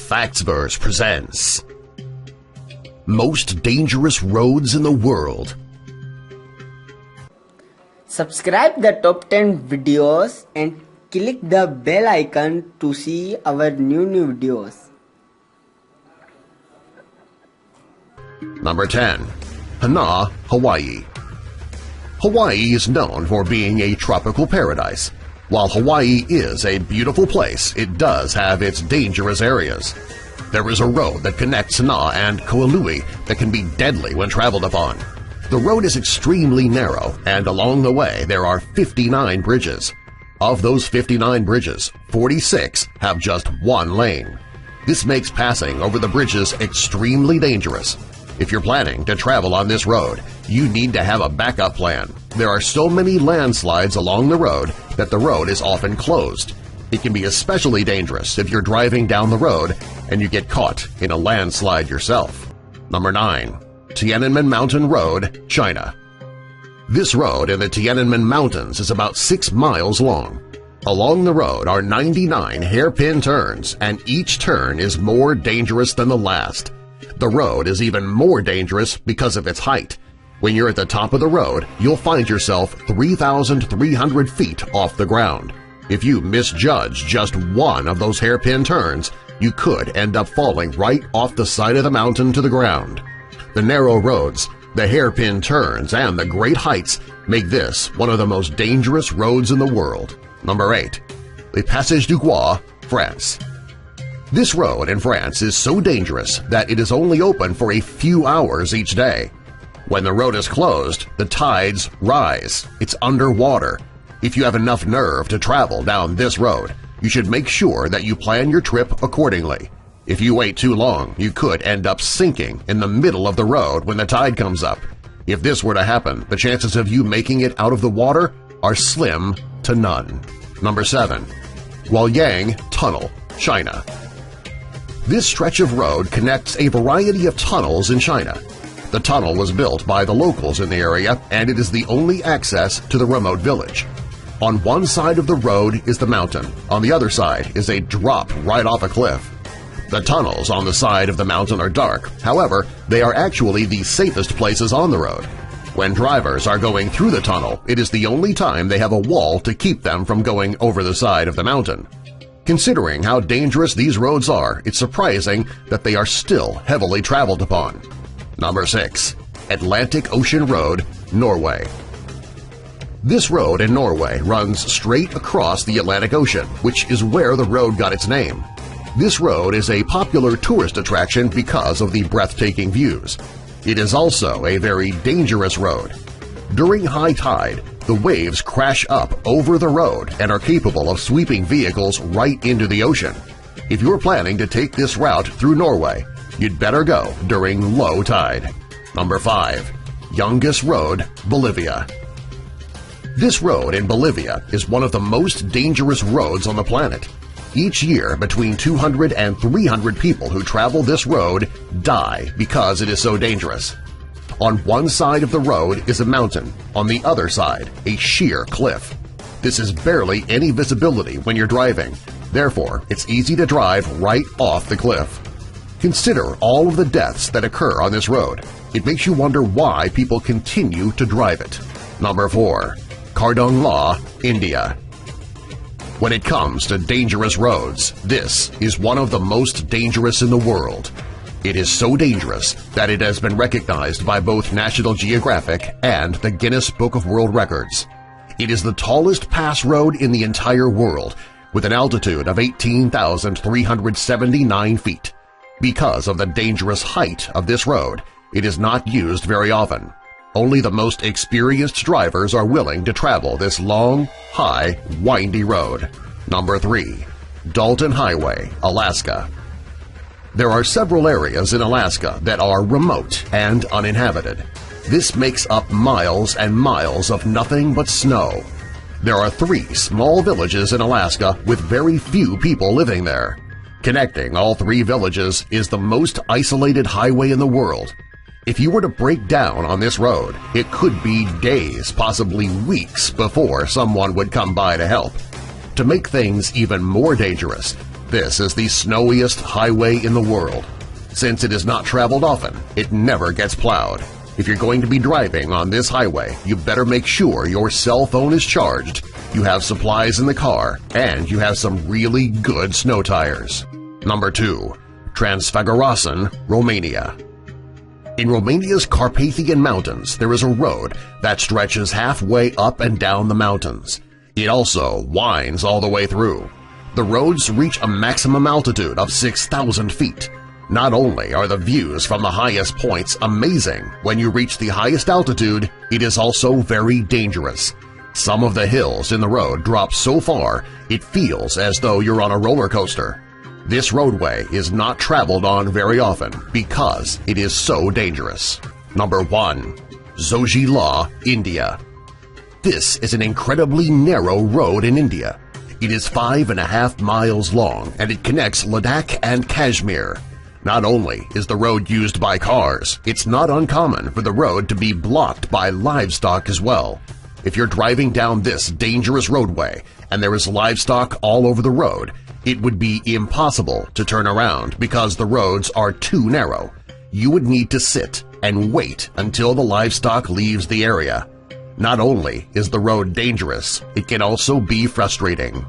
Factsverse presents Most Dangerous Roads in the World. Subscribe the top 10 videos and click the bell icon to see our new videos. Number 10. Hana, Hawaii. Hawaii is known for being a tropical paradise. While Hawaii is a beautiful place, it does have its dangerous areas. There is a road that connects Hana and Ko'olui that can be deadly when traveled upon. The road is extremely narrow, and along the way there are 59 bridges. Of those 59 bridges, 46 have just one lane. This makes passing over the bridges extremely dangerous. If you're planning to travel on this road, you need to have a backup plan. There are so many landslides along the road that the road is often closed. It can be especially dangerous if you're driving down the road and you get caught in a landslide yourself. Number 9. Tiananmen Mountain Road, China. This road in the Tiananmen Mountains is about 6 miles long. Along the road are 99 hairpin turns, and each turn is more dangerous than the last. The road is even more dangerous because of its height. When you're at the top of the road, you'll find yourself 3,300 feet off the ground. If you misjudge just one of those hairpin turns, you could end up falling right off the side of the mountain to the ground. The narrow roads, the hairpin turns, and the great heights make this one of the most dangerous roads in the world. Number 8. Le Passage du Gois, France. This road in France is so dangerous that it is only open for a few hours each day. When the road is closed, the tides rise. It's underwater. If you have enough nerve to travel down this road, you should make sure that you plan your trip accordingly. If you wait too long, you could end up sinking in the middle of the road when the tide comes up. If this were to happen, the chances of you making it out of the water are slim to none. Number 7. Guoyang Tunnel, China. This stretch of road connects a variety of tunnels in China. The tunnel was built by the locals in the area, and it is the only access to the remote village. On one side of the road is the mountain, on the other side is a drop right off a cliff. The tunnels on the side of the mountain are dark, however, they are actually the safest places on the road. When drivers are going through the tunnel, it is the only time they have a wall to keep them from going over the side of the mountain. Considering how dangerous these roads are, it's surprising that they are still heavily traveled upon. Number 6. Atlantic Ocean Road, Norway. This road in Norway runs straight across the Atlantic Ocean, which is where the road got its name. This road is a popular tourist attraction because of the breathtaking views. It is also a very dangerous road. During high tide, the waves crash up over the road and are capable of sweeping vehicles right into the ocean. If you're planning to take this route through Norway, you'd better go during low tide. Number 5. Yungas Road, Bolivia. This road in Bolivia is one of the most dangerous roads on the planet. Each year, between 200 and 300 people who travel this road die because it is so dangerous. On one side of the road is a mountain, on the other side a sheer cliff. This is barely any visibility when you're driving, therefore it's easy to drive right off the cliff. Consider all of the deaths that occur on this road. It makes you wonder why people continue to drive it. Number 4. Kardungla, India. When it comes to dangerous roads, this is one of the most dangerous in the world. It is so dangerous that it has been recognized by both National Geographic and the Guinness Book of World Records. It is the tallest pass road in the entire world, with an altitude of 18,379 feet. Because of the dangerous height of this road, it is not used very often. Only the most experienced drivers are willing to travel this long, high, windy road. Number 3. Dalton Highway, Alaska. There are several areas in Alaska that are remote and uninhabited. This makes up miles and miles of nothing but snow. There are 3 small villages in Alaska with very few people living there. Connecting all 3 villages is the most isolated highway in the world. If you were to break down on this road, it could be days, possibly weeks, before someone would come by to help. To make things even more dangerous, This is the snowiest highway in the world. Since it is not traveled often, it never gets plowed. If you're going to be driving on this highway, you better make sure your cell phone is charged, you have supplies in the car, and you have some really good snow tires. Number 2. Transfăgărașan, Romania. In Romania's Carpathian Mountains, there is a road that stretches halfway up and down the mountains. It also winds all the way through. The roads reach a maximum altitude of 6,000 feet. Not only are the views from the highest points amazing when you reach the highest altitude, it is also very dangerous. Some of the hills in the road drop so far it feels as though you're on a roller coaster. This roadway is not traveled on very often because it is so dangerous. Number 1. Zojila, India. This is an incredibly narrow road in India. It is 5.5 miles long and it connects Ladakh and Kashmir. Not only is the road used by cars, it's not uncommon for the road to be blocked by livestock as well. If you're driving down this dangerous roadway and there is livestock all over the road, it would be impossible to turn around because the roads are too narrow. You would need to sit and wait until the livestock leaves the area. Not only is the road dangerous, it can also be frustrating.